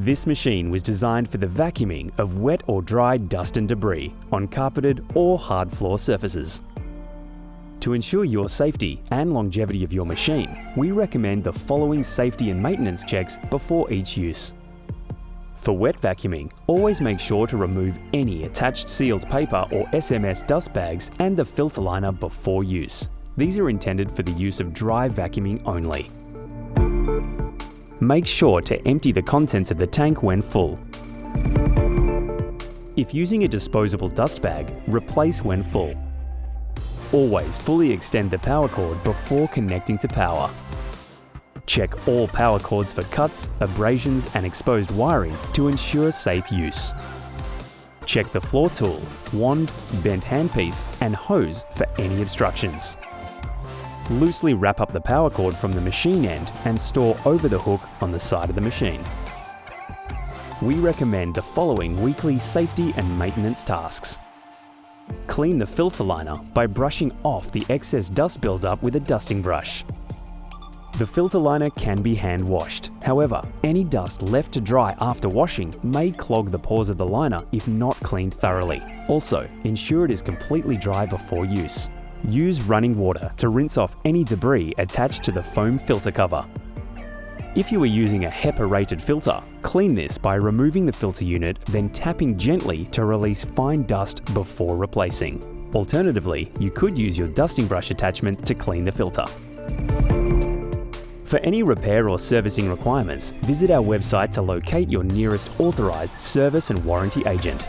This machine was designed for the vacuuming of wet or dry dust and debris on carpeted or hard floor surfaces. To ensure your safety and longevity of your machine, we recommend the following safety and maintenance checks before each use. For wet vacuuming, always make sure to remove any attached sealed paper or SMS dust bags and the filter liner before use. These are intended for the use of dry vacuuming only. Make sure to empty the contents of the tank when full. If using a disposable dust bag, replace when full. Always fully extend the power cord before connecting to power. Check all power cords for cuts, abrasions and exposed wiring to ensure safe use. Check the floor tool, wand, bent handpiece and hose for any obstructions. Loosely wrap up the power cord from the machine end and store over the hook on the side of the machine. We recommend the following weekly safety and maintenance tasks. Clean the filter liner by brushing off the excess dust buildup with a dusting brush. The filter liner can be hand washed. However, any dust left to dry after washing may clog the pores of the liner if not cleaned thoroughly. Also, ensure it is completely dry before use. Use running water to rinse off any debris attached to the foam filter cover. If you are using a HEPA-rated filter, clean this by removing the filter unit, then tapping gently to release fine dust before replacing. Alternatively, you could use your dusting brush attachment to clean the filter. For any repair or servicing requirements, visit our website to locate your nearest authorised service and warranty agent.